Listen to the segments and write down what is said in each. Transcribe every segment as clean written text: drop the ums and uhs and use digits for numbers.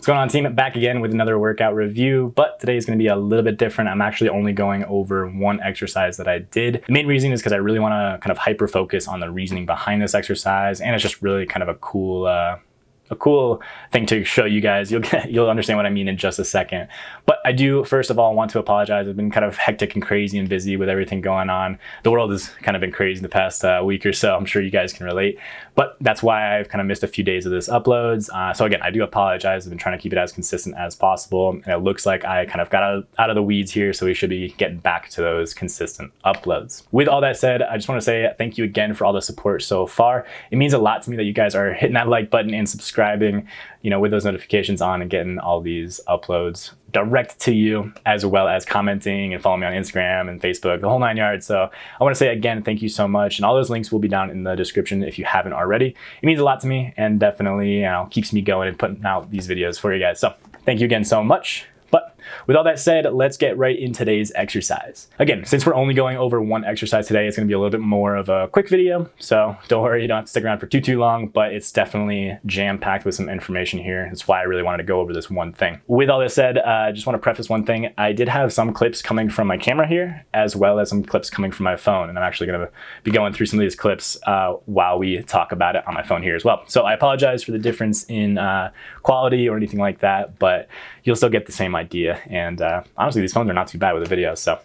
What's going on, team? Back again with another workout review, but today is going to be a little bit different. I'm actually only going over one exercise that I did. The main reason is because I really want to kind of hyper focus on the reasoning behind this exercise, and it's just really kind of a cool thing to show you guys. You'll understand what I mean in just a second. But I do, first of all, want to apologize. I've been kind of hectic and crazy and busy with everything going on. The world has kind of been crazy the past week or so. I'm sure you guys can relate. But that's why I've kind of missed a few days of this uploads. So again, I do apologize. I've been trying to keep it as consistent as possible. And it looks like I kind of got out of the weeds here, so we should be getting back to those consistent uploads. With all that said, I just want to say thank you again for all the support so far. It means a lot to me that you guys are hitting that like button and subscribing, with those notifications on and getting all these uploads direct to you, as well as commenting and following me on Instagram and Facebook, the whole 9 yards. So I want to say again, thank you so much. And all those links will be down in the description if you haven't already. It means a lot to me and definitely keeps me going and putting out these videos for you guys. So thank you again so much. But with all that said, let's get right in today's exercise. Again, since we're only going over one exercise today, it's going to be a little bit more of a quick video. So don't worry, you don't have to stick around for too long, but it's definitely jam-packed with some information here. That's why I really wanted to go over this one thing. With all this said, I just want to preface one thing. I did have some clips coming from my camera here, as well as some clips coming from my phone. And I'm actually going to be going through some of these clips while we talk about it on my phone here as well. So I apologize for the difference in quality or anything like that, but you'll still get the same idea. And honestly, these phones are not too bad with the video, so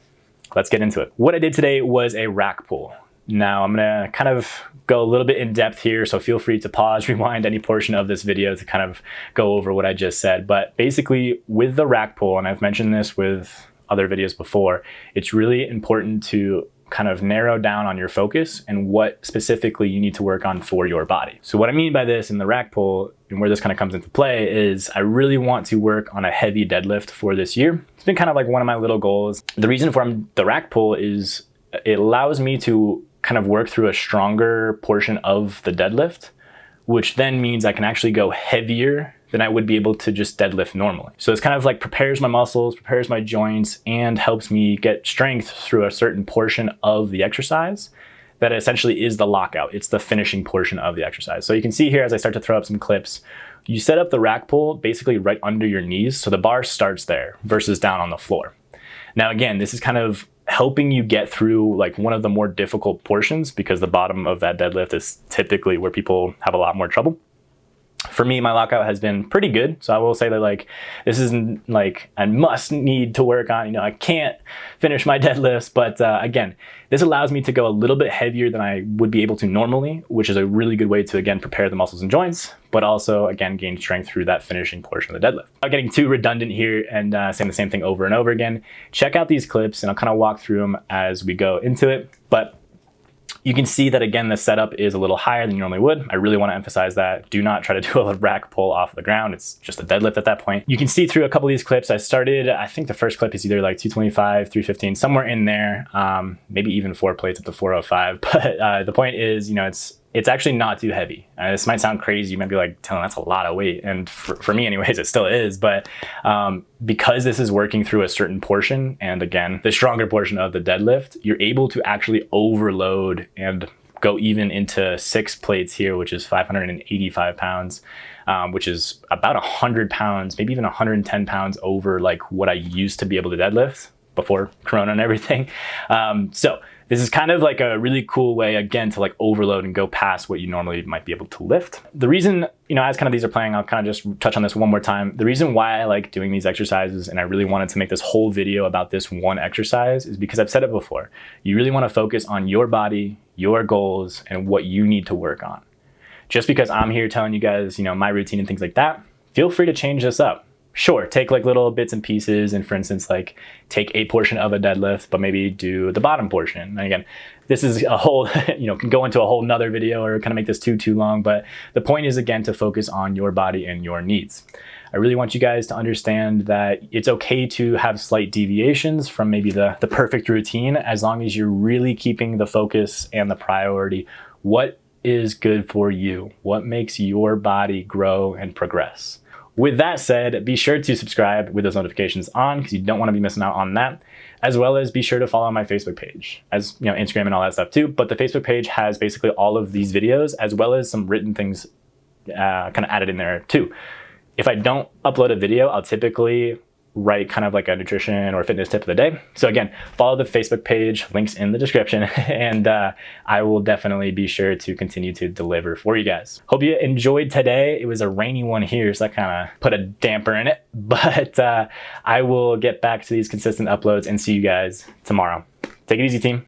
let's get into it. What I did today was a rack pull. Now I'm gonna kind of go a little bit in depth here, so feel free to pause, rewind any portion of this video to kind of go over what I just said. But basically with the rack pull, and I've mentioned this with other videos before, it's really important to kind of narrow down on your focus and what specifically you need to work on for your body. So what I mean by this in the rack pull and where this kind of comes into play is I really want to work on a heavy deadlift for this year. It's been kind of like one of my little goals. The reason for the rack pull is it allows me to kind of work through a stronger portion of the deadlift, which then means I can actually go heavier than I would be able to just deadlift normally. So it's kind of like prepares my muscles, prepares my joints, and helps me get strength through a certain portion of the exercise that essentially is the lockout. It's the finishing portion of the exercise. So you can see here as I start to throw up some clips, you set up the rack pull basically right under your knees. So the bar starts there versus down on the floor. Now again, this is kind of helping you get through like one of the more difficult portions because the bottom of that deadlift is typically where people have a lot more trouble. For me, my lockout has been pretty good. So I will say that like, this isn't like I must need to work on, I can't finish my deadlifts. But again, this allows me to go a little bit heavier than I would be able to normally, which is a really good way to, again, prepare the muscles and joints, but also, again, gain strength through that finishing portion of the deadlift. Without getting too redundant here and saying the same thing over and over again, check out these clips and I'll kind of walk through them as we go into it. But you can see that, again, the setup is a little higher than you normally would. I really want to emphasize that. Do not try to do a rack pull off the ground. It's just a deadlift at that point. You can see through a couple of these clips, I started, I think the first clip is either like 225, 315, somewhere in there, maybe even 4 plates up to 405. But the point is, it's actually not too heavy. This might sound crazy. You might be like, Dylan, that's a lot of weight. And for me anyways, it still is. But because this is working through a certain portion, and again, the stronger portion of the deadlift, you're able to actually overload and go even into 6 plates here, which is 585 pounds, which is about 100 pounds, maybe even 110 pounds over like what I used to be able to deadlift before Corona and everything. So this is kind of like a really cool way, again, to like overload and go past what you normally might be able to lift. The reason, as kind of these are playing, I'll kind of just touch on this one more time. The reason why I like doing these exercises, and I really wanted to make this whole video about this one exercise, is because I've said it before. You really want to focus on your body, your goals, and what you need to work on. Just because I'm here telling you guys, my routine and things like that, feel free to change this up. Sure, take like little bits and pieces, and for instance, like take a portion of a deadlift, but maybe do the bottom portion. And again, this is a whole, can go into a whole nother video or kind of make this too long, but the point is, again, to focus on your body and your needs. I really want you guys to understand that it's okay to have slight deviations from maybe the perfect routine, as long as you're really keeping the focus and the priority. What is good for you? What makes your body grow and progress? With that said, be sure to subscribe with those notifications on, because you don't want to be missing out on that, as well as be sure to follow my Facebook page, as Instagram and all that stuff too. But the Facebook page has basically all of these videos, as well as some written things kind of added in there too. If I don't upload a video, I'll typically write kind of like a nutrition or fitness tip of the day. So again, follow the Facebook page, links in the description, and I will definitely be sure to continue to deliver for you guys. Hope you enjoyed today. It was a rainy one here, so that kind of put a damper in it, but I will get back to these consistent uploads and see you guys tomorrow. Take it easy, team.